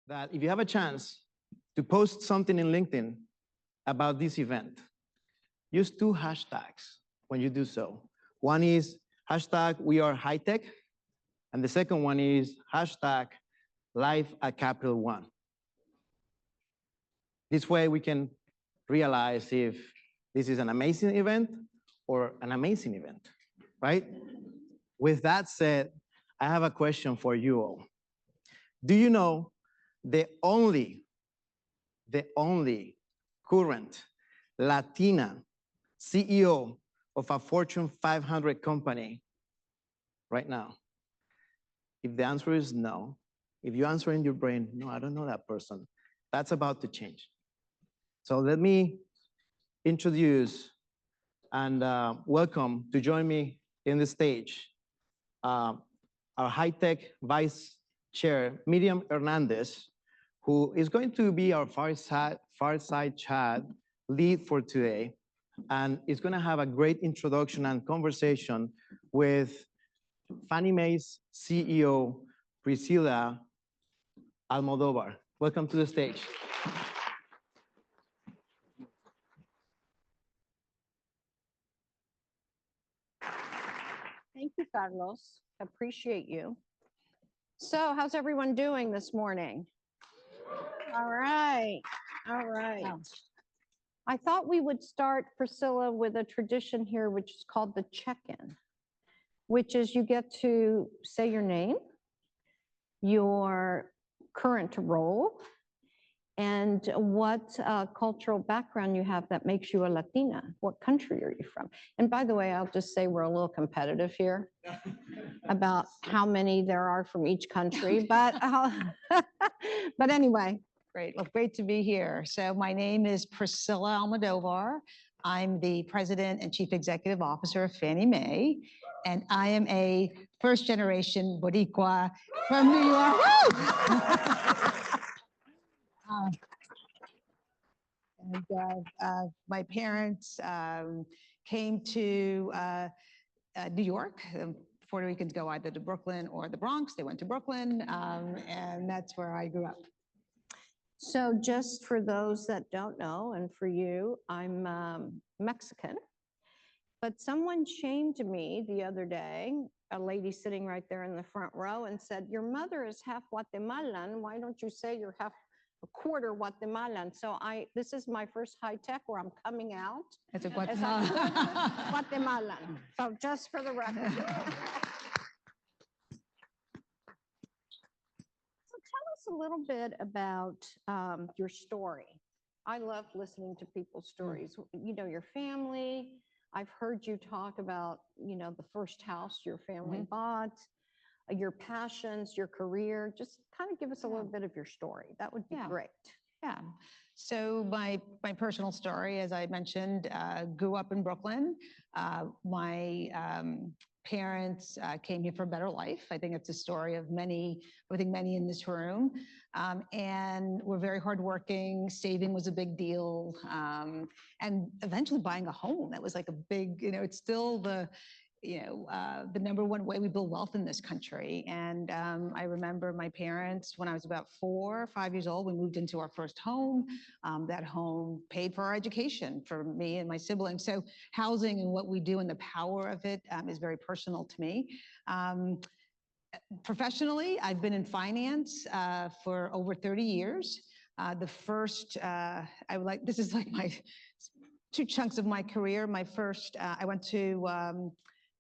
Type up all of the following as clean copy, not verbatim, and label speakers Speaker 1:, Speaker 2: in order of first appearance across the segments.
Speaker 1: that if you have a chance to post something in LinkedIn about this event, use two hashtags when you do so. One is hashtag we are high tech, and the second one is hashtag life at Capital One. This way we can realize if this is an amazing event or an amazing event, right? With that said, I have a question for you all. Do you know the only current Latina CEO of a Fortune 500 company right now? If the answer is no, if you answer in your brain, no, I don't know that person, that's about to change. So let me introduce and welcome to join me in the stage our high-tech vice chair, Miriam Hernandez, who is going to be our Fireside chat lead for today, and is going to have a great introduction and conversation with Fannie Mae's CEO, Priscilla Almodovar. Welcome to the stage.
Speaker 2: Thank you, Carlos. Appreciate you. So how's everyone doing this morning? All right. All right. I thought we would start, Priscilla, with a tradition here, which is called the check-in, which is you get to say your name, your current role, and what cultural background you have that makes you a Latina. What country are you from? And by the way, I'll just say we're a little competitive here about how many there are from each country, but but anyway.
Speaker 3: Great, well, great to be here. So my name is Priscilla Almodovar. I'm the President and Chief Executive Officer of Fannie Mae, and I am a first-generation Boricua from New York. My parents came to New York. Puerto Ricans go either to Brooklyn or the Bronx. They went to Brooklyn, and that's where I grew up.
Speaker 2: So just for those that don't know, and for you, I'm Mexican, but someone shamed me the other day, a lady sitting right there in the front row, and said, your mother is half Guatemalan. Why don't you say you're half a quarter Guatemalan? So this is my first high tech where I'm coming out
Speaker 3: as a Guatemalan.
Speaker 2: So just for the record. So tell us a little bit about your story. I love listening to people's stories. You know, your family. I've heard you talk about, you know, the first house your family bought, your passions, your career. Just kind of give us a little bit of your story. That would be great.
Speaker 3: Yeah. So my personal story, as I mentioned, grew up in Brooklyn. My parents came here for a better life. I think it's a story of many in this room. And we're very hardworking. Saving was a big deal. And eventually buying a home, that was like a big, you know, it's still the number one way we build wealth in this country. And I remember my parents, when I was about 4 or 5 years old, we moved into our first home. That home paid for our education for me and my siblings. So housing and what we do and the power of it is very personal to me. Professionally, I've been in finance for over 30 years. This is like my 2 chunks of my career. My first, I went to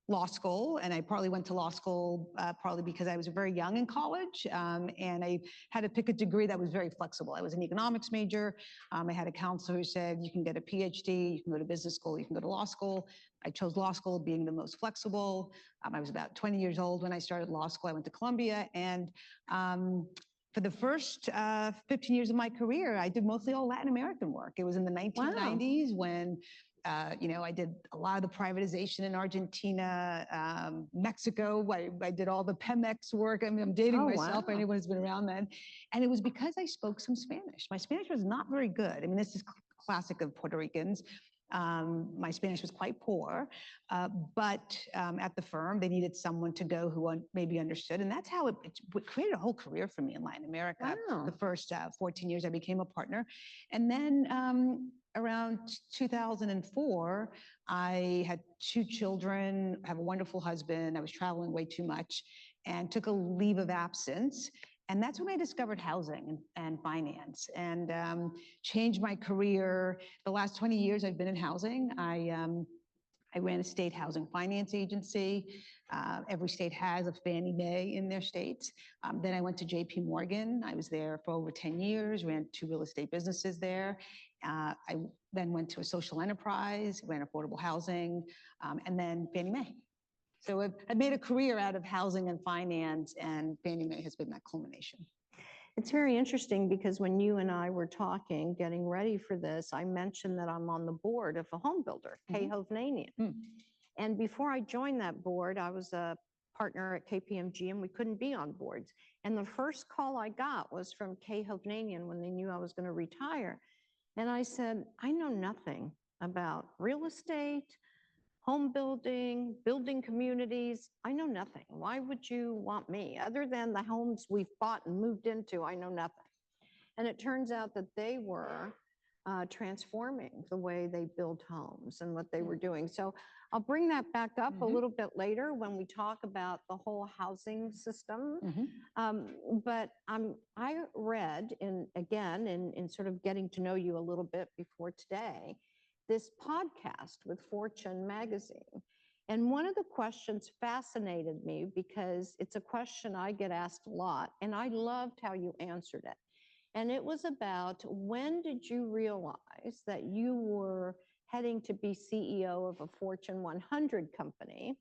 Speaker 3: law school, and I partly went to law school partly because I was very young in college, and I had to pick a degree that was very flexible. I was an economics major. I had a counselor who said, you can get a PhD, you can go to business school, you can go to law school. I chose law school being the most flexible. I was about 20 years old when I started law school. I went to Columbia, and for the first 15 years of my career, I did mostly all Latin American work. It was in the 1990s when I did a lot of the privatization in Argentina, Mexico. I did all the Pemex work. I mean, I'm dating myself, anyone who's been around then. And it was because I spoke some Spanish. My Spanish was not very good. I mean, this is classic of Puerto Ricans. My Spanish was quite poor, but at the firm, they needed someone to go who maybe understood. And that's how it created a whole career for me in Latin America.
Speaker 2: Wow.
Speaker 3: The first 14 years I became a partner. And then around 2004, I had 2 children, have a wonderful husband. I was traveling way too much and took a leave of absence. And that's when I discovered housing and finance and changed my career. The last 20 years I've been in housing. I ran a state housing finance agency. Every state has a Fannie Mae in their states. Then I went to JP Morgan. I was there for over 10 years, ran 2 real estate businesses there. I then went to a social enterprise, ran affordable housing, and then Fannie Mae. So I've made a career out of housing and finance, and Fannie Mae has been that culmination.
Speaker 2: It's very interesting because when you and I were talking, getting ready for this, I mentioned that I'm on the board of a home builder, K. Hovnanian. And before I joined that board, I was a partner at KPMG and we couldn't be on boards. And the first call I got was from K. Hovnanian when they knew I was going to retire. And I said, I know nothing about real estate, home building, building communities. I know nothing. Why would you want me? Other than the homes we've bought and moved into, I know nothing. And it turns out that they were transforming the way they build homes and what they were doing. So I'll bring that back up a little bit later when we talk about the whole housing system. But I read, in sort of getting to know you a little bit before today, this podcast with Fortune magazine. And one of the questions fascinated me because it's a question I get asked a lot, and I loved how you answered it. And it was about, when did you realize that you were heading to be CEO of a Fortune 100 company?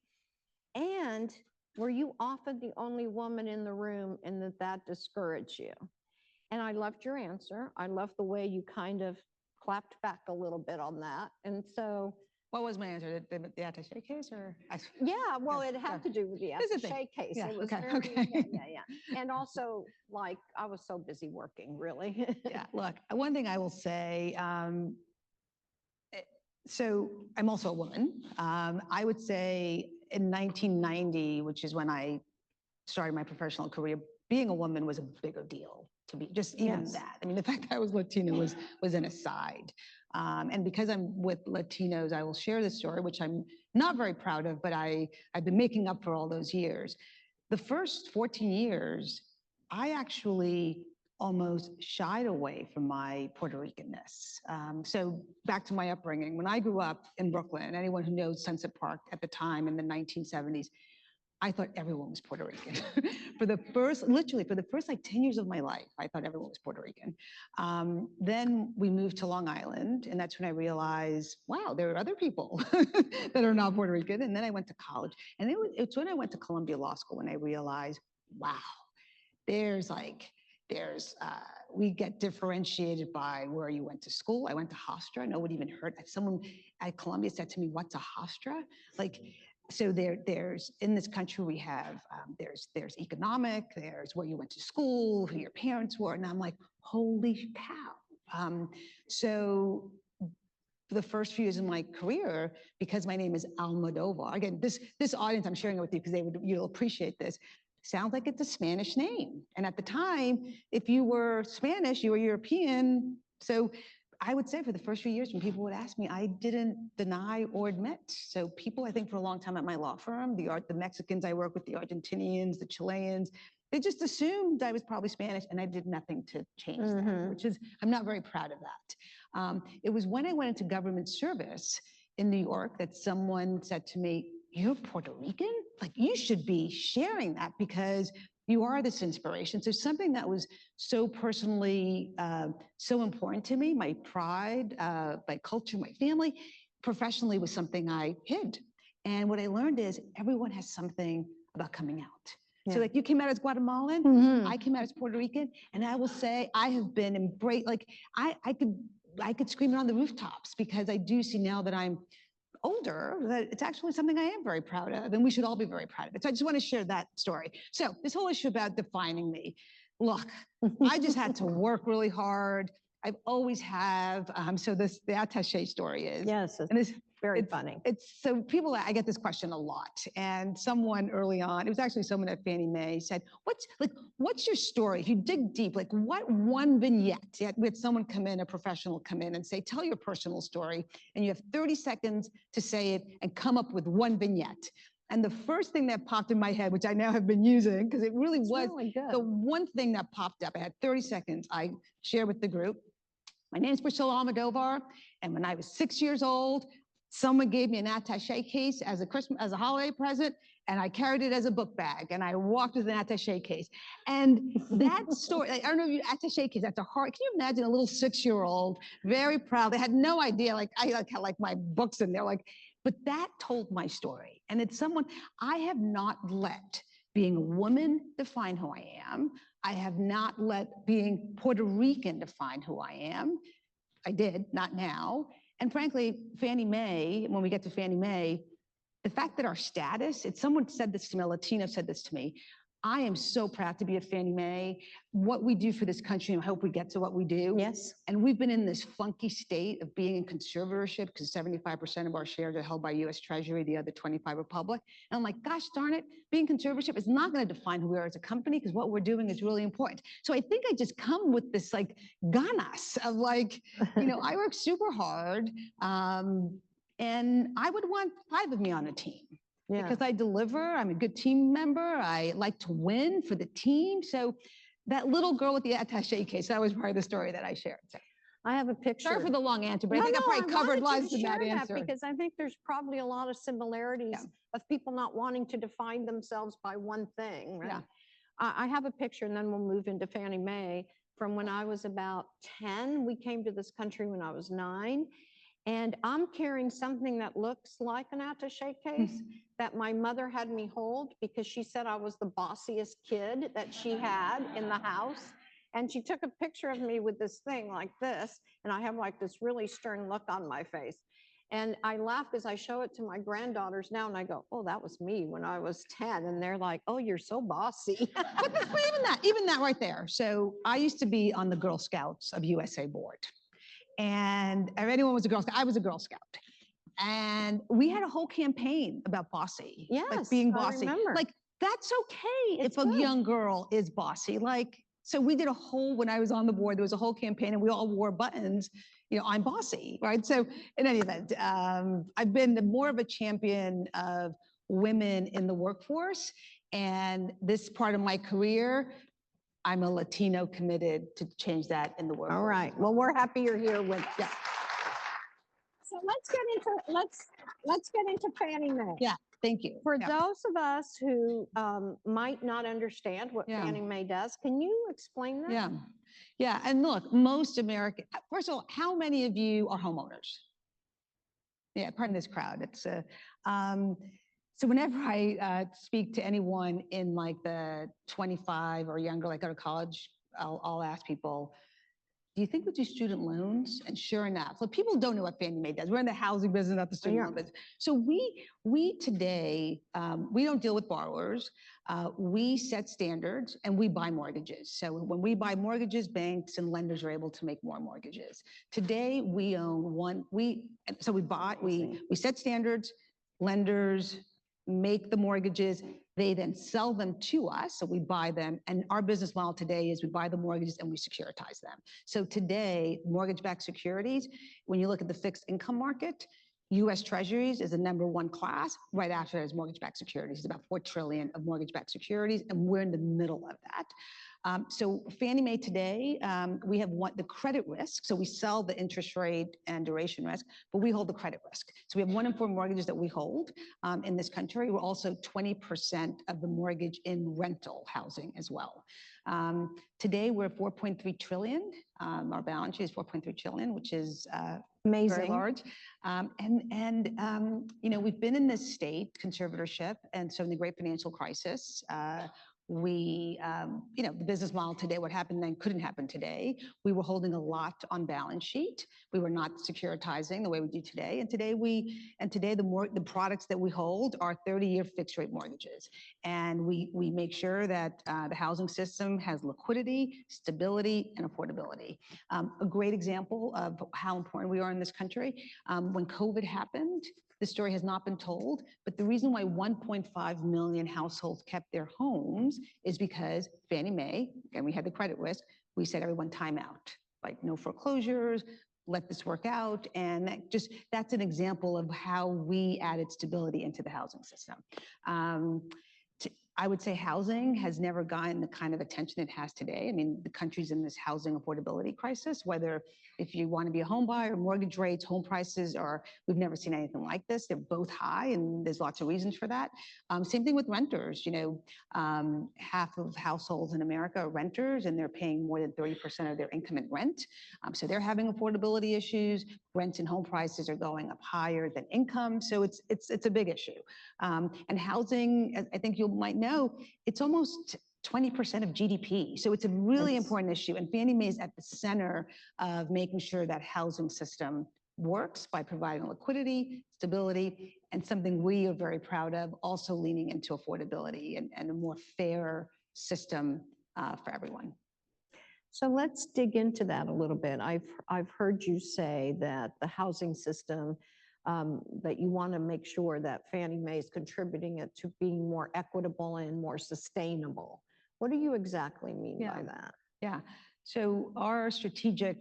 Speaker 2: And were you often the only woman in the room and that discouraged you? And I loved your answer. I loved the way you kind of clapped back a little bit on that. And so,
Speaker 3: what was my answer? The attaché case, or?
Speaker 2: Yeah, well, it had to do with the attaché case.
Speaker 3: Yeah,
Speaker 2: it was yeah. And also, like, I was so busy working, really.
Speaker 3: Yeah, look, one thing I will say, so I'm also a woman. I would say in 1990, which is when I started my professional career, being a woman was a bigger deal to me, just even that. I mean, the fact that I was Latina was an aside. And because I'm with Latinos, I will share this story, which I'm not very proud of, but I've been making up for all those years. The first 14 years, I actually almost shied away from my Puerto Ricanness. So back to my upbringing, when I grew up in Brooklyn, anyone who knows Sunset Park at the time in the 1970s, I thought everyone was Puerto Rican. Literally for the first like 10 years of my life, I thought everyone was Puerto Rican. Then we moved to Long Island, and that's when I realized, wow, there are other people that are not Puerto Rican. And then I went to college, and it's when I went to Columbia Law School when I realized, wow, we get differentiated by where you went to school. I went to Hofstra. Nobody even heard. Someone at Columbia said to me, "What's a Hofstra?" Like, so there's in this country we have there's economic, there's where you went to school, who your parents were, and I'm like, holy cow. So for the first few years of my career, because my name is Almodovar, again, this audience, I'm sharing it with you because you'll appreciate this. Sounds like it's a Spanish name. And at the time, if you were Spanish, you were European. So I would say for the first few years when people would ask me, I didn't deny or admit. So people, I think for a long time at my law firm, the Mexicans I work with, the Argentinians, the Chileans, they just assumed I was probably Spanish, and I did nothing to change that, which is, I'm not very proud of that. It was when I went into government service in New York that someone said to me, "You're Puerto Rican? Like, you should be sharing that because you are this inspiration." So something that was so personally, so important to me, my pride, my culture, my family, professionally was something I hid. And what I learned is everyone has something about coming out. So like, you came out as Guatemalan, I came out as Puerto Rican, and I will say I have been embraced. Like, I could scream it on the rooftops because I do see now that I'm older, that it's actually something I am very proud of, and we should all be very proud of it. So I just want to share that story. So this whole issue about defining me, look, I just had to work really hard. I've always have, so the attaché story is,
Speaker 2: Yes,
Speaker 3: and this,
Speaker 2: very
Speaker 3: it's,
Speaker 2: funny.
Speaker 3: it's so people, I get this question a lot, and someone early on, it was actually someone at Fannie Mae said, what's your story? If you dig deep, like what one vignette, we had someone come in, a professional come in and say, tell your personal story, and you have 30 seconds to say it and come up with one vignette. And the first thing that popped in my head, which I now have been using, because it really was the one thing that popped up, I had 30 seconds, I shared with the group. My name is Priscilla Almodovar, and when I was 6 years old, someone gave me an attaché case as a holiday present, and I carried it as a book bag, and I walked with an attaché case. And that story, I don't know if you, attaché case, that's a hard, can you imagine a little 6-year-old, very proud, they had no idea, like I had like my books in there, like, but that told my story. And it's someone, I have not let being a woman define who I am. I have not let being Puerto Rican define who I am. I did, not now. And frankly, Fannie Mae, when we get to Fannie Mae, the fact that our status, someone said this to me, a Latino said this to me, I am so proud to be a Fannie Mae. What we do for this country, and I hope we get to what we do.
Speaker 2: Yes.
Speaker 3: And we've been in this funky state of being in conservatorship because 75% of our shares are held by US Treasury, the other 25 are public. And I'm like, gosh darn it, being conservatorship is not going to define who we are as a company because what we're doing is really important. So I think I just come with this like ganas of like, I work super hard and I would want 5 of me on a team. Yeah. Because I deliver, I'm a good team member, I like to win for the team. So that little girl with the attaché case, that was part of the story that I shared. So.
Speaker 2: I have a picture.
Speaker 3: Sorry for the long answer, but I think I probably covered lots in that answer.
Speaker 2: Because I think there's probably a lot of similarities of people not wanting to define themselves by one thing, right? Yeah. I have a picture, and then we'll move into Fannie Mae. From when I was about 10, we came to this country when I was 9. And I'm carrying something that looks like an attaché case that my mother had me hold because she said I was the bossiest kid that she had in the house. And she took a picture of me with this thing like this, and I have like this really stern look on my face. And I laugh as I show it to my granddaughters now, and I go, oh, that was me when I was 10. And they're like, oh, you're so bossy.
Speaker 3: but even that right there. So I used to be on the Girl Scouts of USA board. And if anyone was a Girl Scout, I was a Girl Scout. And we had a whole campaign about bossy.
Speaker 2: Yes,
Speaker 3: like being bossy.
Speaker 2: I remember.
Speaker 3: Like, that's okay if a young girl is bossy. Like, so we did a whole, when I was on the board, there was a whole campaign and we all wore buttons, I'm bossy, right? So in any event, I've been more of a champion of women in the workforce. And this part of my career, I'm a Latino committed to change that in the world.
Speaker 2: All right. Well, we're happy you're here with us. So let's get into Fannie Mae.
Speaker 3: Yeah. Thank you.
Speaker 2: For those of us who might not understand what Fannie Mae does, can you explain that?
Speaker 3: Yeah. Yeah. And look, most American, first of all, how many of you are homeowners? Yeah, pardon this crowd. It's so whenever I speak to anyone in like the 25 or younger, like go to college, I'll ask people, do you think we do student loans? And sure enough, so people don't know what Fannie Mae does. We're in the housing business, not the student loan business. So we today, we don't deal with borrowers. We set standards and we buy mortgages. So when we buy mortgages, banks and lenders are able to make more mortgages. Today, we own we set standards, lenders make the mortgages, they then sell them to us, so we buy them, and our business model today is we buy the mortgages and we securitize them. So today, mortgage-backed securities, when you look at the fixed income market, US Treasuries is the #1 class. Right after that is mortgage-backed securities. It's about $4 trillion of mortgage-backed securities, and we're in the middle of that. So Fannie Mae today, we have the credit risk. So we sell the interest rate and duration risk, but we hold the credit risk. So we have 1 in 4 mortgages that we hold in this country. We're also 20% of the mortgage in rental housing as well. Today we're 4.3 trillion. Our balance sheet is 4.3 trillion, which is
Speaker 2: amazing,
Speaker 3: very large. We've been in this state conservatorship, and so in the Great Financial Crisis, We, the business model today, what happened then couldn't happen today. We were holding a lot on balance sheet. We were not securitizing the way we do today. And today the products that we hold are 30-year fixed rate mortgages. And we make sure that the housing system has liquidity, stability, and affordability. A great example of how important we are in this country, when COVID happened, the story has not been told, but the reason why 1.5 million households kept their homes is because Fannie Mae, and we had the credit risk, we said everyone time out, like no foreclosures, let this work out. And that's an example of how we added stability into the housing system. I would say housing has never gotten the kind of attention it has today. I mean, the country's in this housing affordability crisis, whether if you want to be a home buyer, mortgage rates, home prices we've never seen anything like this. They're both high, and there's lots of reasons for that. Same thing with renters. Half of households in America are renters, and they're paying more than 30% of their income in rent. So they're having affordability issues. Rents and home prices are going up higher than income. So it's a big issue. And housing, I think you might know, it's almost 20% of GDP. So it's a really important issue. And Fannie Mae is at the center of making sure that housing system works by providing liquidity, stability, and something we are very proud of, also leaning into affordability and a more fair system for everyone.
Speaker 2: So let's dig into that a little bit. I've heard you say that the housing system, that you want to make sure that Fannie Mae is contributing it to being more equitable and more sustainable. What do you exactly mean by that?
Speaker 3: Yeah. So our strategic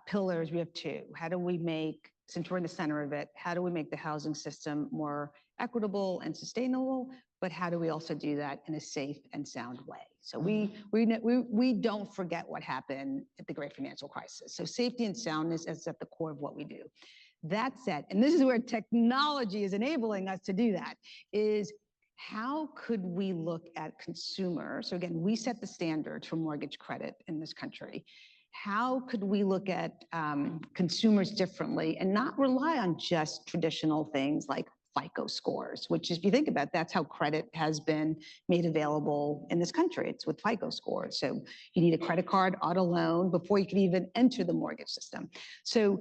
Speaker 3: pillars, we have two. How do we make, since we're in the center of it, how do we make the housing system more equitable and sustainable? But how do we also do that in a safe and sound way? So we don't forget what happened at the Great Financial Crisis. So safety and soundness is at the core of what we do. That said, and this is where technology is enabling us to do that, is how could we look at consumers? So again, we set the standards for mortgage credit in this country. How could we look at consumers differently and not rely on just traditional things like FICO scores, which if you think about it, that's how credit has been made available in this country. It's with FICO scores. So you need a credit card, auto loan before you can even enter the mortgage system. So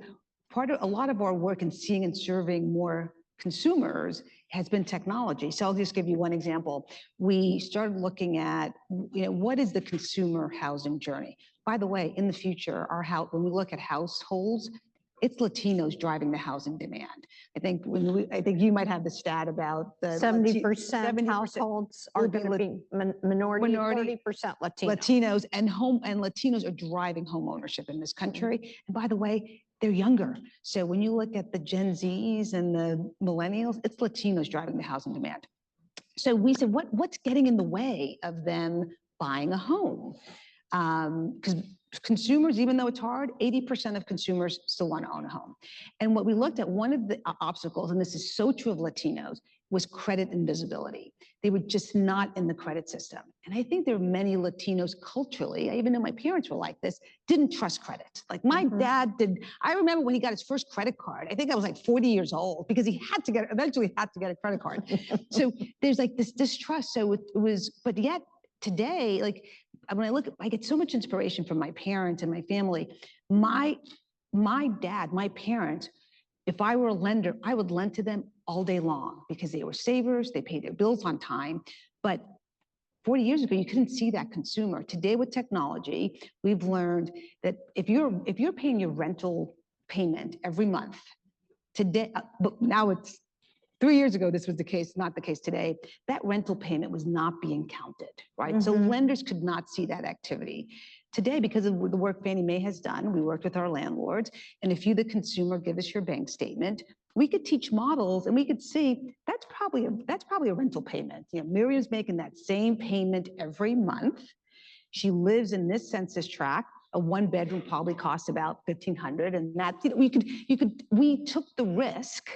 Speaker 3: a lot of our work in seeing and serving more consumers has been technology. So I'll just give you one example. We started looking at, what is the consumer housing journey? By the way, in the future, when we look at households, it's Latinos driving the housing demand. I think you might have the stat about the
Speaker 2: 70% households are going to be minority, 30% Latino.
Speaker 3: Latinos and Latinos are driving home ownership in this country. And by the way, they're younger. So when you look at the Gen Zs and the millennials, it's Latinos driving the housing demand. So we said, what's getting in the way of them buying a home? Because consumers, even though it's hard, 80% of consumers still want to own a home. And what we looked at, one of the obstacles, and this is so true of Latinos, was credit invisibility. They were just not in the credit system. And I think there are many Latinos culturally, I even know my parents were like this, didn't trust credit. Like my dad did. I remember when he got his first credit card, I think I was like 40 years old because he eventually had to get a credit card. So there's like this distrust. So it was, but yet today, like when I get so much inspiration from my parents and my family. My dad, my parents, if I were a lender, I would lend to them all day long because they were savers, they paid their bills on time. But 40 years ago, you couldn't see that consumer. Today with technology, we've learned that if you're paying your rental payment every month, today, but now it's 3 years ago, this was the case, not the case today, that rental payment was not being counted, right? So lenders could not see that activity. Today, because of the work Fannie Mae has done, we worked with our landlords, and if you, the consumer, give us your bank statement, we could teach models and we could see that's probably a rental payment. Miriam's making that same payment every month. She lives in this census tract. A one bedroom probably costs about $1,500, and that we took the risk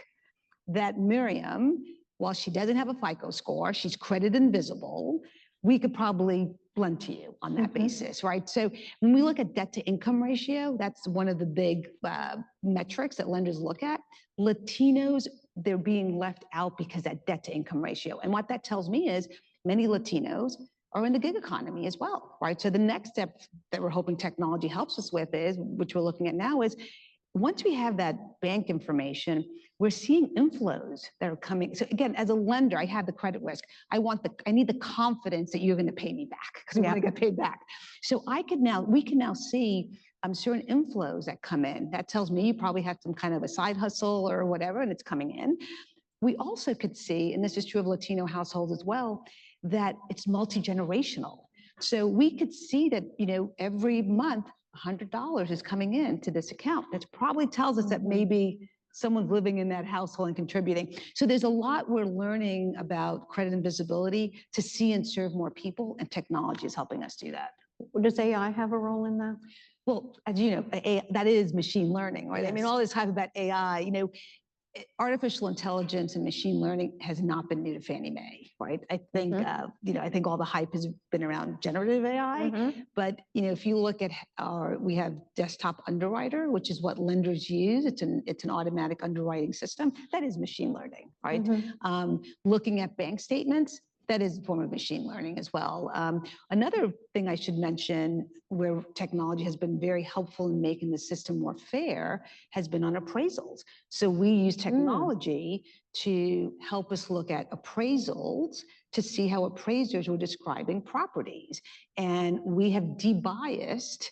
Speaker 3: that Miriam, while she doesn't have a FICO score, she's credit invisible, we could probably lend to you on that basis, right? So when we look at debt to income ratio, that's one of the big metrics that lenders look at. Latinos, they're being left out because that debt to income ratio. And what that tells me is many Latinos are in the gig economy as well, right? So the next step that we're hoping technology helps us with is, which we're looking at now, is once we have that bank information, we're seeing inflows that are coming. So again, as a lender, I have the credit risk. I need the confidence that you're going to pay me back because we want to get paid back. So we can now see certain inflows that come in. That tells me you probably have some kind of a side hustle or whatever, and it's coming in. We also could see, and this is true of Latino households as well, that it's multi-generational. So we could see that, every month, $100 is coming in to this account. That probably tells us that maybe someone's living in that household and contributing. So there's a lot we're learning about credit and visibility to see and serve more people, and technology is helping us do that.
Speaker 2: Does AI have a role in that?
Speaker 3: Well, as you know, that is machine learning, right?
Speaker 2: Yes.
Speaker 3: I mean, all this hype about AI, artificial intelligence and machine learning has not been new to Fannie Mae, right? I think, I think all the hype has been around generative AI, but, if you look at we have desktop underwriter, which is what lenders use. It's an automatic underwriting system. That is machine learning, right? Looking at bank statements, that is a form of machine learning as well. Another thing I should mention where technology has been very helpful in making the system more fair has been on appraisals. So we use technology to help us look at appraisals to see how appraisers were describing properties. And we have debiased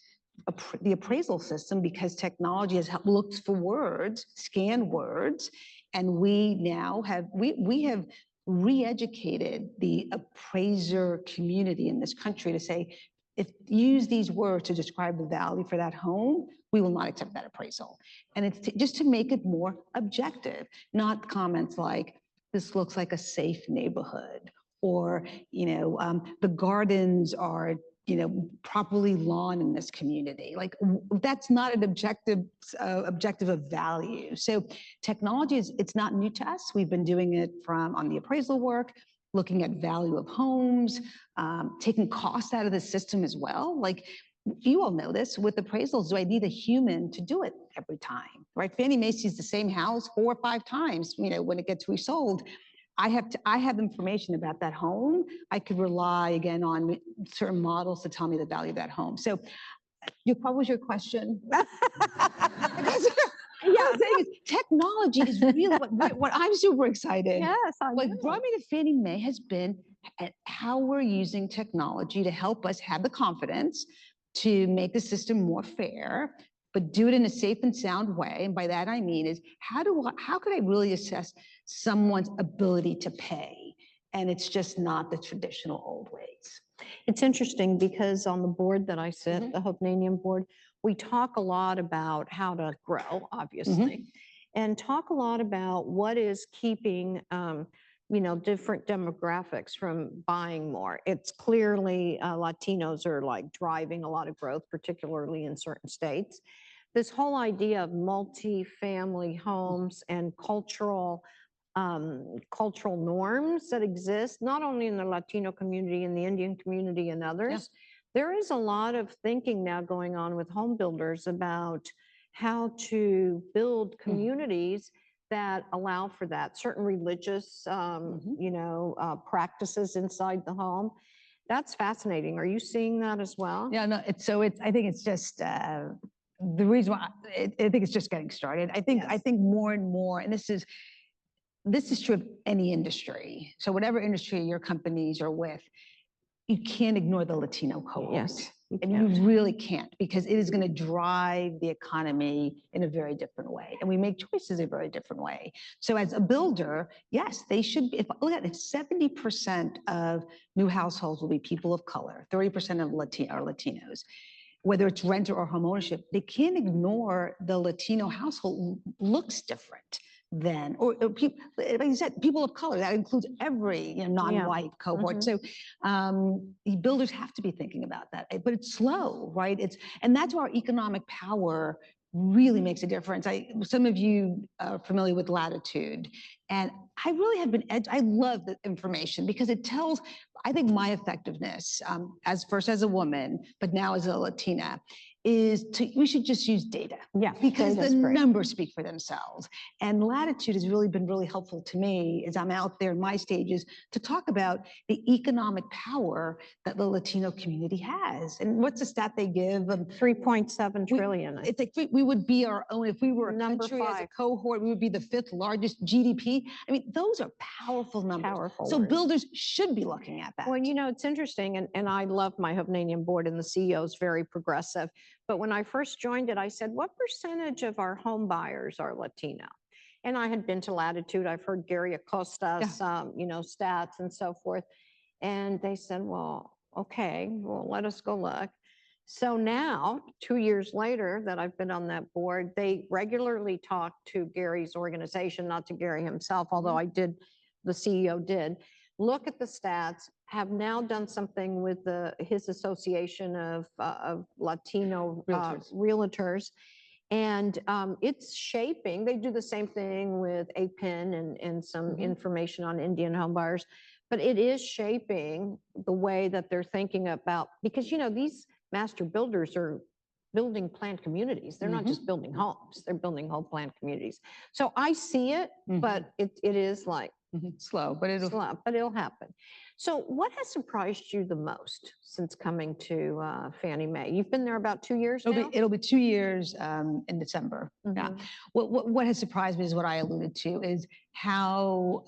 Speaker 3: the appraisal system because technology has looked for words, scanned words, and we now have, we have re-educated the appraiser community in this country to say, if use these words to describe the value for that home, we will not accept that appraisal. And it's just to make it more objective, not comments like, this looks like a safe neighborhood, or, the gardens are, properly lawn in this community. Like, that's not an objective of value. So technology it's not new to us. We've been doing it on the appraisal work, looking at value of homes, taking costs out of the system as well. Like, you all know this, with appraisals, do I need a human to do it every time, right? Fannie Mae sees the same house 4 or 5 times, when it gets resold. I have information about that home. I could rely again on certain models to tell me the value of that home. So what was your question? Technology is really what I'm super excited.
Speaker 2: Yes,
Speaker 3: What brought me to Fannie Mae has been how we're using technology to help us have the confidence to make the system more fair, but do it in a safe and sound way. And by that I mean is how could I really assess someone's ability to pay? And it's just not the traditional old ways.
Speaker 2: It's interesting because on the board that I sit, the Hovnanian board, we talk a lot about how to grow, obviously, and talk a lot about what is keeping different demographics from buying more. It's clearly Latinos are like driving a lot of growth, particularly in certain states. This whole idea of multi-family homes and cultural norms that exist, not only in the Latino community, in the Indian community and others. There is a lot of thinking now going on with home builders about how to build communities that allow for that, certain religious, practices inside the home. That's fascinating. Are you seeing that as well?
Speaker 3: Yeah, no, I think it's just, the reason why, I think it's just getting started. I think more and more, and this is true of any industry. So whatever industry your companies are with, you can't ignore the Latino cohort.
Speaker 2: Yes,
Speaker 3: And you really can't, because it is going to drive the economy in a very different way. And we make choices a very different way. So as a builder, yes, they should be, look at it, 70% of new households will be people of color, 30% of are Latinos. Whether it's renter or homeownership, they can't ignore the Latino household looks different than, or people, like you said, people of color. That includes every non-white cohort. So builders have to be thinking about that, but it's slow, right? And that's where our economic power really makes a difference. Some of you are familiar with Latitude, and I really have been, I love the information because it tells, I think, my effectiveness as a woman, but now as a Latina, we should just use data.
Speaker 2: Yeah.
Speaker 3: Because the
Speaker 2: data's great.
Speaker 3: numbers speak for themselves. And Latitude has really been really helpful to me as I'm out there in my stages to talk about the economic power that the Latino community has. And what's the stat they give?
Speaker 2: 3.7 trillion.
Speaker 3: It's like we would be our own, if we were a
Speaker 2: Number
Speaker 3: country as a
Speaker 2: 5.
Speaker 3: cohort, we would be the 5th largest GDP. I mean, those are powerful numbers.
Speaker 2: Powerful
Speaker 3: So
Speaker 2: words.
Speaker 3: builders should be looking at that.
Speaker 2: Well, you know, it's interesting, and I love my Hovnanian board, and the CEO is very progressive. But when I first joined it, I said, what percentage of our home buyers are Latino? And I had been to Latitude. I've heard Gary Acosta's, you know, stats and so forth. And they said, well, okay, well, let us go look. So now, 2 years later that I've been on that board, they regularly talk to Gary's organization, not to Gary himself, although the CEO did. Look at the stats, have now done something with his association of Latino realtors. And it's shaping, they do the same thing with APIN and some information on Indian homebuyers, but it is shaping the way that they're thinking about, because, you know, these master builders are building planned communities. They're not just building homes, they're building whole planned communities. So I see it, but it is like,
Speaker 3: slow, but
Speaker 2: it'll happen. So what has surprised you the most since coming to Fannie Mae? You've been there about 2 years now?
Speaker 3: It'll be 2 years in December. Yeah. What has surprised me is what I alluded to is how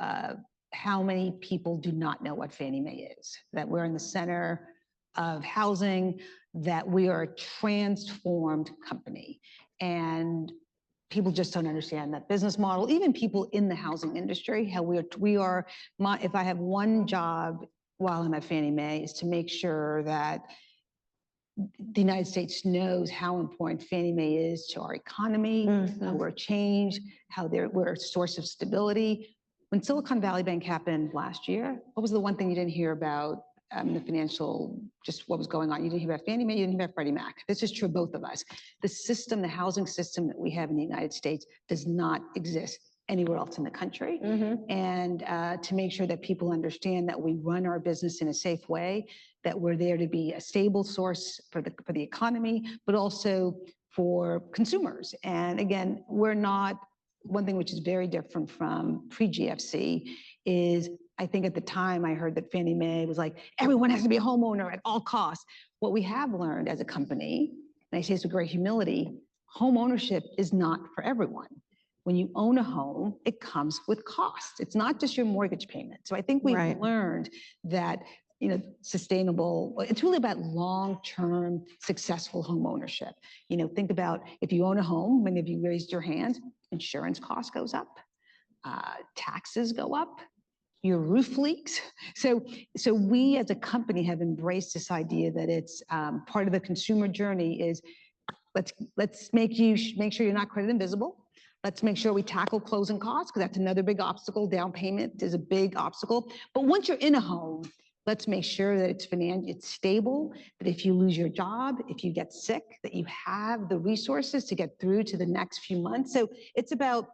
Speaker 3: many people do not know what Fannie Mae is, that we're in the center of housing, that we are a transformed company. And people just don't understand that business model. Even people in the housing industry, how if I have one job while I'm at Fannie Mae is to make sure that the United States knows how important Fannie Mae is to our economy, how we're changed, how we're a source of stability. When Silicon Valley Bank happened last year, what was the one thing you didn't hear about the financial, just what was going on? You didn't hear about Fannie Mae, you didn't hear about Freddie Mac. This is true of both of us. The system, the housing system that we have in the United States does not exist anywhere else in the country. And to make sure that people understand that we run our business in a safe way, that we're there to be a stable source for the economy, but also for consumers. And again, we're not, one thing which is very different from pre-GFC is, I think at the time I heard that Fannie Mae was like, everyone has to be a homeowner at all costs. What we have learned as a company, and I say this with great humility, home ownership is not for everyone. When you own a home, it comes with costs. It's not just your mortgage payment. So I think we've learned that, you know, sustainable, it's really about long-term successful home ownership. You know, think about if you own a home, many of you raised your hand, insurance cost goes up, taxes go up, your roof leaks. So we as a company have embraced this idea that it's part of the consumer journey is let's make sure you're not credit invisible. Let's make sure we tackle closing costs, because that's another big obstacle. Down payment is a big obstacle. But once you're in a home, let's make sure that it's stable, that if you lose your job, if you get sick, that you have the resources to get through to the next few months. So it's about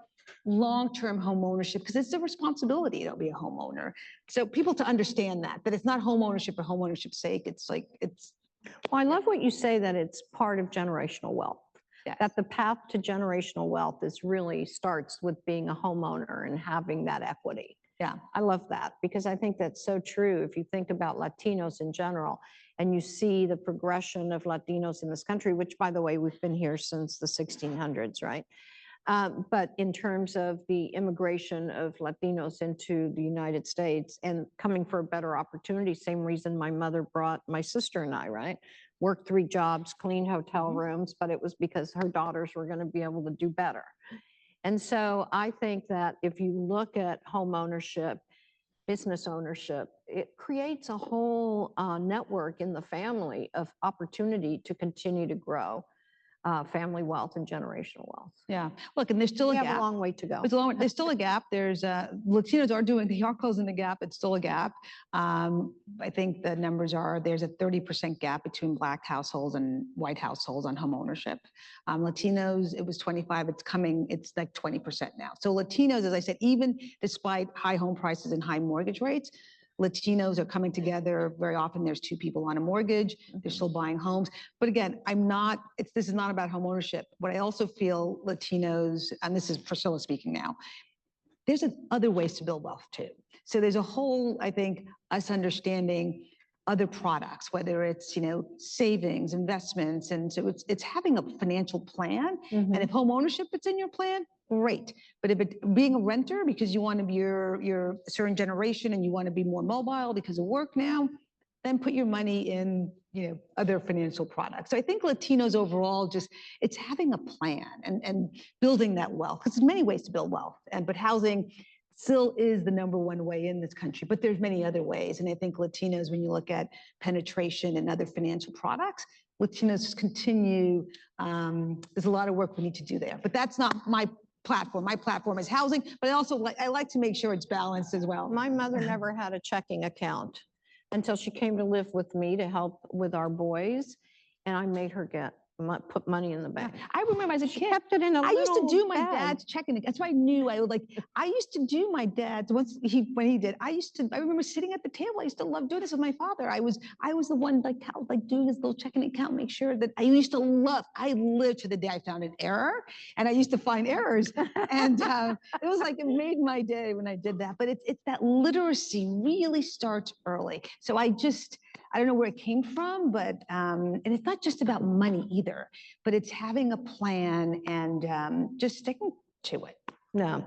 Speaker 3: long-term home ownership, because it's a responsibility to be a homeowner. So people to understand that it's not home ownership for home ownership's sake.
Speaker 2: Well, I love what you say, that it's part of generational wealth.
Speaker 3: Yes.
Speaker 2: That the path to generational wealth really starts with being a homeowner and having that equity.
Speaker 3: Yeah.
Speaker 2: I love that, because I think that's so true. If you think about Latinos in general, and you see the progression of Latinos in this country, which, by the way, we've been here since the 1600s, right? But in terms of the immigration of Latinos into the United States and coming for a better opportunity, same reason my mother brought my sister and I, right? Worked 3 jobs, cleaned hotel rooms, but it was because her daughters were going to be able to do better. And so I think that if you look at home ownership, business ownership, it creates a whole network in the family of opportunity to continue to grow family wealth and generational wealth.
Speaker 3: Yeah. Look, and there's still a gap.
Speaker 2: We have a long way to go.
Speaker 3: There's still a gap. There's Latinos they are closing the gap. It's still a gap. I think the numbers are, there's a 30% gap between Black households and white households on home ownership. Latinos, it was 25, it's like 20% now. So Latinos, as I said, even despite high home prices and high mortgage rates, Latinos are coming together. Very often there's two people on a mortgage. They're still buying homes. But again, this is not about home ownership. What I also feel Latinos, and this is Priscilla speaking now, there's other ways to build wealth too. So there's a whole, I think, us understanding other products, whether it's, savings, investments. And so it's having a financial plan. And if home ownership is in your plan, great. But if being a renter because you want to be you're a certain generation and you want to be more mobile because of work now, then put your money in, other financial products. So I think Latinos overall it's having a plan and building that wealth, because there's many ways to build wealth, but housing still is the number one way in this country, but there's many other ways. And I think Latinos, when you look at penetration and other financial products, Latinos continue, there's a lot of work we need to do there, but that's not my platform. My platform is housing, but I like to make sure it's balanced as well.
Speaker 2: My mother never had a checking account until she came to live with me to help with our boys, and I made her put money in the bank.
Speaker 3: I remember as a kid,
Speaker 2: Kept it in a
Speaker 3: I used to
Speaker 2: little
Speaker 3: do my
Speaker 2: bag.
Speaker 3: dad's checking. That's why I knew I used to do my dad's when he did. I remember sitting at the table. I used to love doing this with my father. I was the one doing his little checking account, make sure that I lived to the day I found an error, and I used to find errors. And it was like, it made my day when I did that. But it's that literacy really starts early. So I don't know where it came from, but, and it's not just about money either, but it's having a plan and just sticking to it.
Speaker 2: No.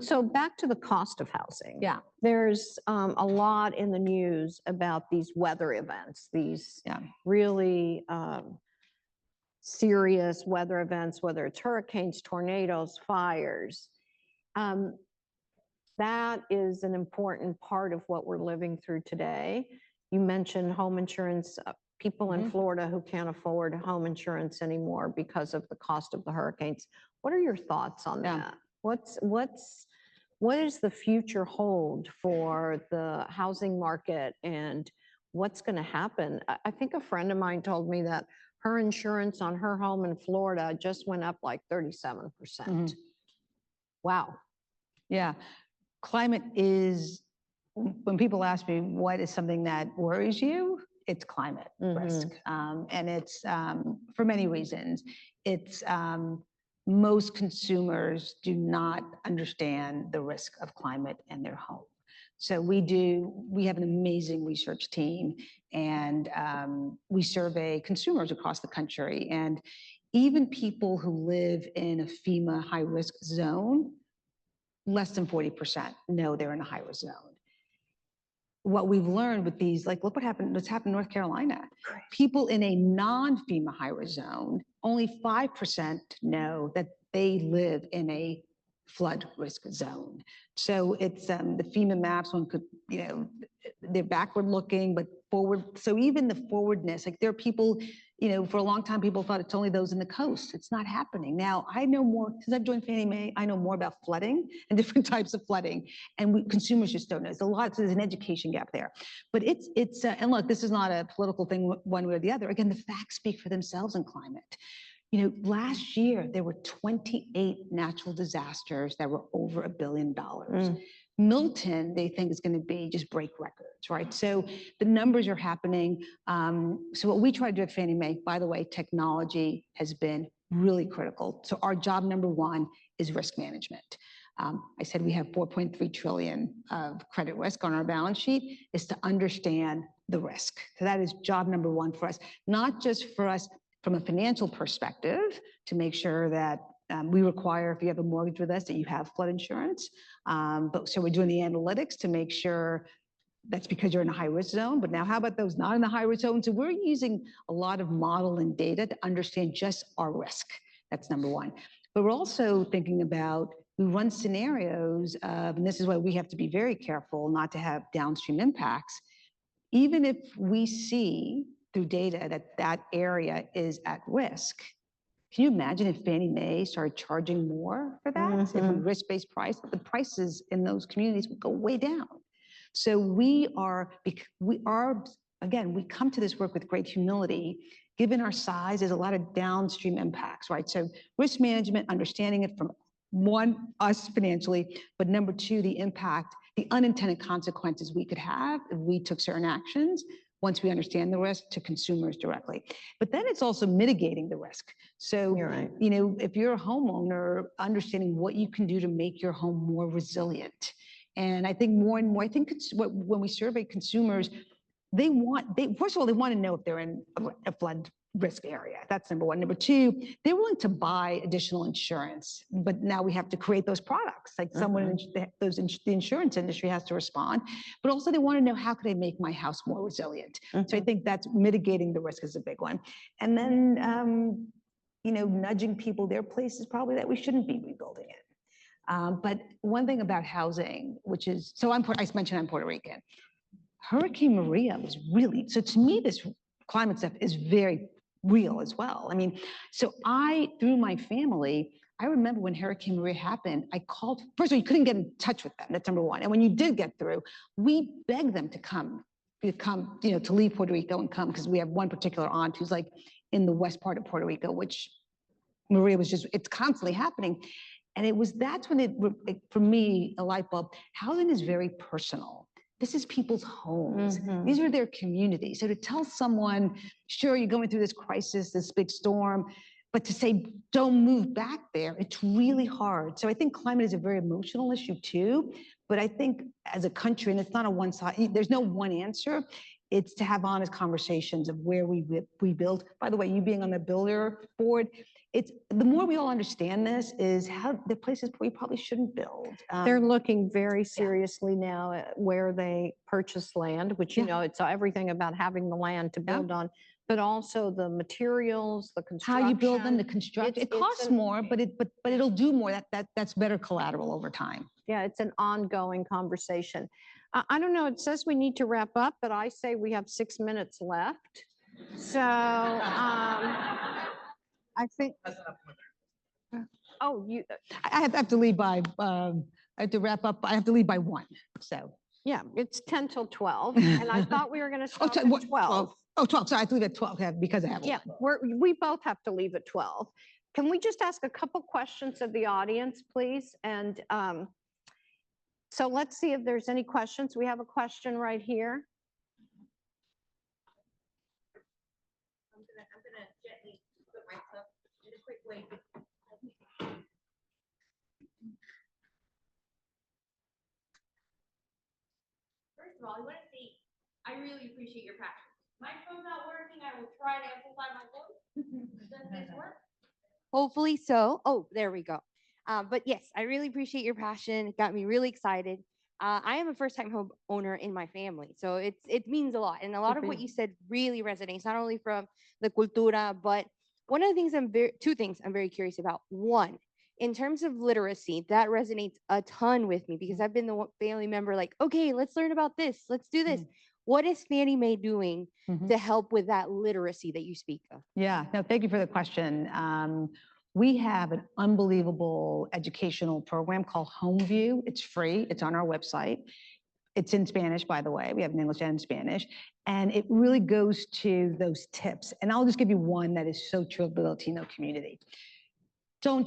Speaker 2: So back to the cost of housing.
Speaker 3: Yeah.
Speaker 2: There's a lot in the news about these weather events, these really serious weather events, whether it's hurricanes, tornadoes, fires. That is an important part of what we're living through today. You mentioned home insurance, people in Florida who can't afford home insurance anymore because of the cost of the hurricanes. What are your thoughts on that? What does the future hold for the housing market, and what's going to happen? I think a friend of mine told me that her insurance on her home in Florida just went up like 37%. Wow.
Speaker 3: Yeah. Climate is, when people ask me what is something that worries you, it's climate risk. And it's for many reasons. It's most consumers do not understand the risk of climate in their home. So we have an amazing research team, and we survey consumers across the country. And even people who live in a FEMA high-risk zone, less than 40% know they're in a high-risk zone. What we've learned with these, look what's happened in North Carolina.
Speaker 2: Great.
Speaker 3: People in a non-FEMA high-risk zone, only 5% know that they live in a flood risk zone. So it's the FEMA maps, one could, they're backward looking, but forward. So even the forwardness, there are people, for a long time, people thought it's only those in the coast. It's not happening. Now, I know more, since I've joined Fannie Mae, I know more about flooding and different types of flooding, and consumers just don't know. There's an education gap there. But and look, this is not a political thing one way or the other. Again, the facts speak for themselves in climate. Last year, there were 28 natural disasters that were over $1 billion. Milton, they think is going to be just break records, right? So the numbers are happening. So what we try to do at Fannie Mae, by the way, technology has been really critical. So our job number one is risk management. I said we have 4.3 trillion of credit risk on our balance sheet, is to understand the risk. So that is job number one for us, not just for us from a financial perspective, to make sure that we require, if you have a mortgage with us, that you have flood insurance. But so we're doing the analytics to make sure that's because you're in a high-risk zone. But now how about those not in the high-risk zone? So we're using a lot of model and data to understand just our risk. That's number one. But we're also thinking about, we run scenarios of, and this is why we have to be very careful not to have downstream impacts. Even if we see through data that area is at risk, can you imagine if Fannie Mae started charging more for that? If a risk-based price, the prices in those communities would go way down. So we come to this work with great humility. Given our size, there's a lot of downstream impacts, right? So risk management, understanding it from one, us financially, but number two, the impact the unintended consequences we could have if we took certain actions once we understand the risk to consumers directly. But then it's also mitigating the risk. So,
Speaker 2: You're right.
Speaker 3: you know, if you're a homeowner, understanding what you can do to make your home more resilient. And I think more and more, I think it's when we survey consumers, first of all, they want to know if they're in a flood risk area. That's number one. Number two, they're willing to buy additional insurance, but now we have to create those products. Like someone, the insurance industry has to respond, but also they want to know, how can I make my house more resilient? So I think that's mitigating the risk is a big one. And then, you know, nudging people, there are places probably that we shouldn't be rebuilding it. But one thing about housing, which is, so I mentioned I'm Puerto Rican. Hurricane Maria was really, so to me, this climate stuff is very real as well. I mean, so through my family, I remember when Hurricane Maria happened, I called, first of all, you couldn't get in touch with them, that's number one. And when you did get through, we begged them to come, you know, to leave Puerto Rico and come, because we have one particular aunt who's like in the west part of Puerto Rico, which Maria was just, it's constantly happening. And that's when for me, a light bulb, housing is very personal. This is people's homes. These are their communities. So to tell someone, sure, you're going through this crisis, this big storm, but to say, don't move back there, it's really hard. So I think climate is a very emotional issue too. But I think as a country, and it's not a one side, there's no one answer. It's to have honest conversations of where we build. By the way, you being on the builder board, the more we all understand this is how the places we probably shouldn't build.
Speaker 2: They're looking very seriously now at where they purchase land, which, you know, it's everything about having the land to build on, but also the materials, the construction.
Speaker 3: How you build them, the construction. It costs more, but it'll do more. That's better collateral over time.
Speaker 2: Yeah, it's an ongoing conversation. I don't know, it says we need to wrap up, but I say we have 6 minutes left. So I think. Oh,
Speaker 3: I have to leave by, I have to wrap up. I have to leave by 1, so.
Speaker 2: Yeah, it's 10 till 12, and I thought we were going to stop at 12.
Speaker 3: Oh, 12, sorry, I have to leave at 12 because I have.
Speaker 2: Yeah, we both have to leave at 12. Can we just ask a couple questions of the audience, please? And so let's see if there's any questions. We have a question right here.
Speaker 4: I'm gonna gently put myself in a quick way. First of all, I want to say I really appreciate your passion. My phone's not working. I will try to amplify my voice. Does this work? Hopefully so. Oh, there we go. But yes, I really appreciate your passion. It got me really excited. I am a first-time home owner in my family, so it means a lot. And a lot of what you said really resonates, not only from the cultura, but one of the things two things I'm very curious about. One, in terms of literacy, that resonates a ton with me because I've been the family member like, okay, let's learn about this. Let's do this. What is Fannie Mae doing to help with that literacy that you speak of?
Speaker 3: Yeah, no, thank you for the question. We have an unbelievable educational program called HomeView. It's free. It's on our website. It's in Spanish, by the way. We have in English and in Spanish. And it really goes to those tips. And I'll just give you one that is so true of the Latino community. I'm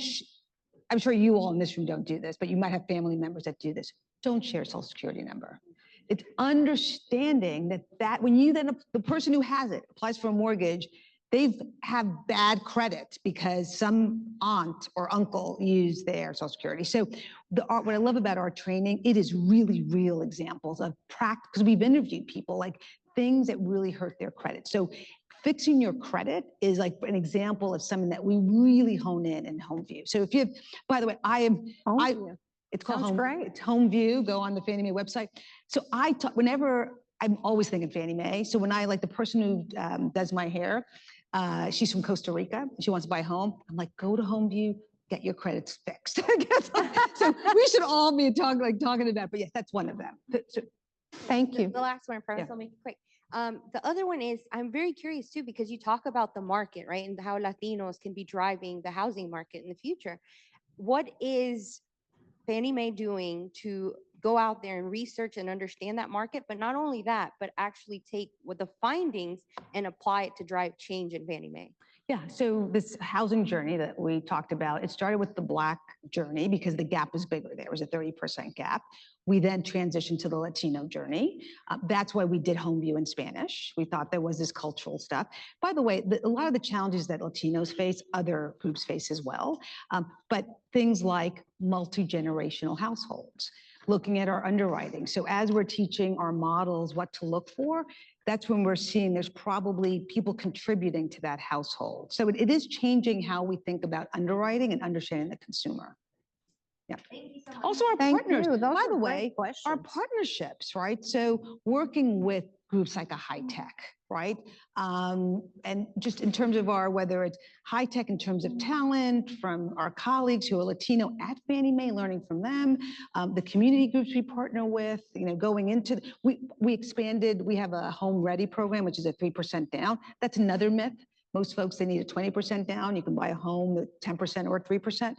Speaker 3: sure you all in this room don't do this, but you might have family members that do this. Don't share a Social Security number. It's understanding that when the person who has it applies for a mortgage, they have bad credit because some aunt or uncle used their Social Security. So what I love about our training, it is really real examples of practice, because we've interviewed people, like things that really hurt their credit. So fixing your credit is like an example of something that we really hone in HomeView. So if you have, by the way, it's called
Speaker 2: Sounds great.
Speaker 3: It's HomeView. Go on the Fannie Mae website. So whenever I'm always thinking Fannie Mae. So when like the person who does my hair, she's from Costa Rica. She wants to buy a home. I'm like, go to HomeView, get your credits fixed. So we should all be talking to that. But yes, that's one of them. So,
Speaker 2: thank you.
Speaker 4: The last one, I promise I'll make it quick. The other one is, I'm very curious too, because you talk about the market, right? And how Latinos can be driving the housing market in the future. What is Fannie Mae doing to go out there and research and understand that market? But not only that, but actually take the findings and apply it to drive change in Fannie Mae.
Speaker 3: Yeah, so this housing journey that we talked about, it started with the Black journey because the gap was bigger. There was a 30% gap. We then transitioned to the Latino journey. That's why we did home view in Spanish. We thought there was this cultural stuff. By the way, a lot of the challenges that Latinos face, other groups face as well. But things like multi-generational households, looking at our underwriting. So as we're teaching our models what to look for, that's when we're seeing there's probably people contributing to that household. So it is changing how we think about underwriting and understanding the consumer. Yeah.
Speaker 4: Thank you so much.
Speaker 3: Also our
Speaker 2: Thank
Speaker 3: partners,
Speaker 2: you. Those
Speaker 3: by
Speaker 2: are
Speaker 3: the
Speaker 2: great
Speaker 3: way, our
Speaker 2: questions.
Speaker 3: partnerships, right? So working with groups like a high tech, right? And just in terms of our, whether it's high tech in terms of talent from our colleagues who are Latino at Fannie Mae, learning from them, the community groups we partner with, going into, we expanded, we have a home ready program, which is a 3% down. That's another myth. Most folks, they need a 20% down. You can buy a home at 10% or 3%.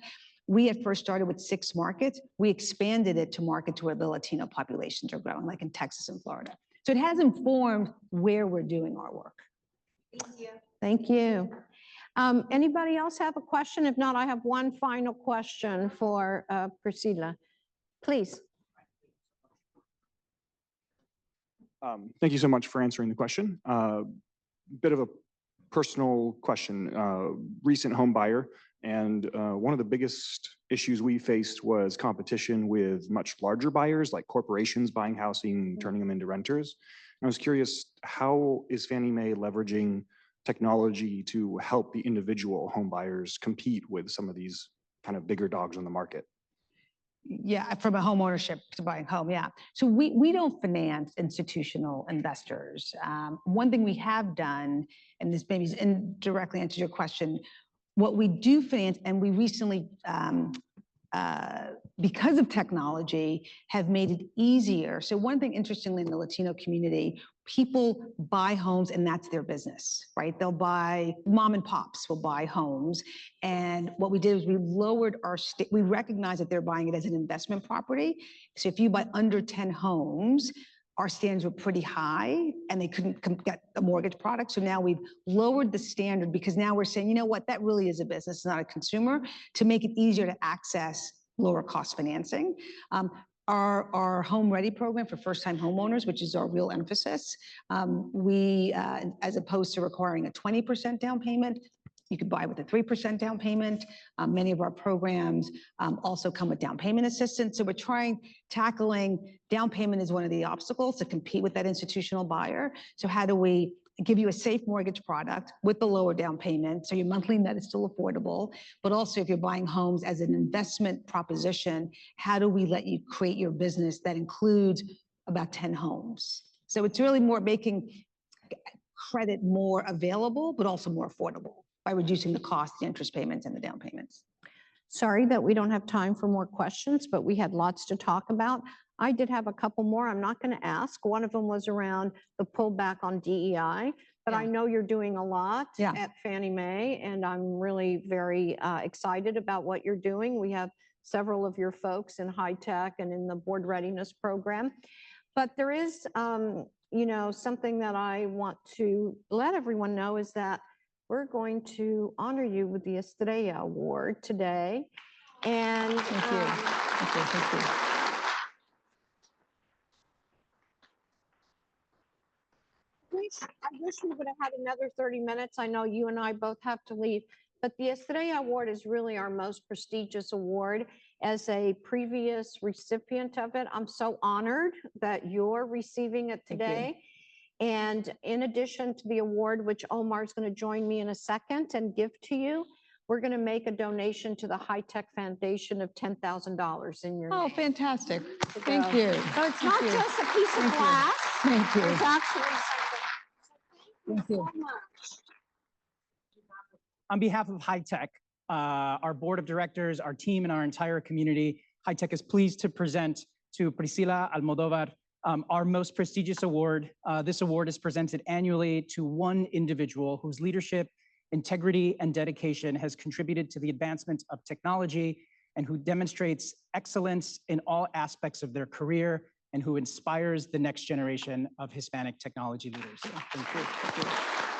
Speaker 3: We at first started with 6 markets. We expanded it to markets where the Latino populations are growing, like in Texas and Florida. So it has informed where we're doing our work.
Speaker 4: Thank you.
Speaker 2: Thank you. Anybody else have a question? If not, I have one final question for Priscilla. Please.
Speaker 5: Thank you so much for answering the question. Bit of a personal question. Recent home buyer, and one of the biggest issues we faced was competition with much larger buyers, like corporations buying housing, turning them into renters. And I was curious, how is Fannie Mae leveraging technology to help the individual home buyers compete with some of these kind of bigger dogs on the market?
Speaker 3: Yeah, from a home ownership to buying home, yeah. So we don't finance institutional investors. One thing we have done, and this maybe indirectly answers your question, what we do finance, and we recently, because of technology, have made it easier. So one thing, interestingly, in the Latino community, people buy homes and that's their business, right? They'll buy, mom and pops will buy homes. And what we did is we lowered our, we recognize that they're buying it as an investment property. So if you buy under 10 homes, our standards were pretty high and they couldn't get a mortgage product. So now we've lowered the standard because now we're saying, you know what, that really is a business, not a consumer, to make it easier to access lower cost financing. Our Home Ready program for first-time homeowners, which is our real emphasis, as opposed to requiring a 20% down payment, you could buy with a 3% down payment. Many of our programs also come with down payment assistance. So we're tackling down payment is one of the obstacles to compete with that institutional buyer. So how do we give you a safe mortgage product with the lower down payment, so your monthly net is still affordable, but also if you're buying homes as an investment proposition, how do we let you create your business that includes about 10 homes? So it's really more making credit more available, but also more affordable by reducing the cost, the interest payments, and the down payments.
Speaker 2: Sorry that we don't have time for more questions, but we had lots to talk about. I did have a couple more I'm not going to ask. One of them was around the pullback on DEI, but I know you're doing a lot at Fannie Mae, and I'm really very excited about what you're doing. We have several of your folks in high tech and in the board readiness program. But there is, something that I want to let everyone know is that we're going to honor you with the Estrella Award today. And
Speaker 3: thank you. Thank you.
Speaker 2: I wish we would have had another 30 minutes. I know you and I both have to leave, but the Estrella Award is really our most prestigious award. As a previous recipient of it, I'm so honored that you're receiving it today. And in addition to the award, which Omar is going to join me in a second and give to you, we're going to make a donation to the High Tech Foundation of $10,000 in your name.
Speaker 3: Fantastic. Thank you.
Speaker 2: So it's not just a piece of glass.
Speaker 3: Thank you.
Speaker 2: It's actually something.
Speaker 3: Thank you.
Speaker 2: So much.
Speaker 6: On behalf of High Tech, our board of directors, our team, and our entire community, High Tech is pleased to present to Priscilla Almodovar our most prestigious award. This award is presented annually to one individual whose leadership, integrity, and dedication has contributed to the advancement of technology and who demonstrates excellence in all aspects of their career and who inspires the next generation of Hispanic technology leaders. Thank you. Thank you.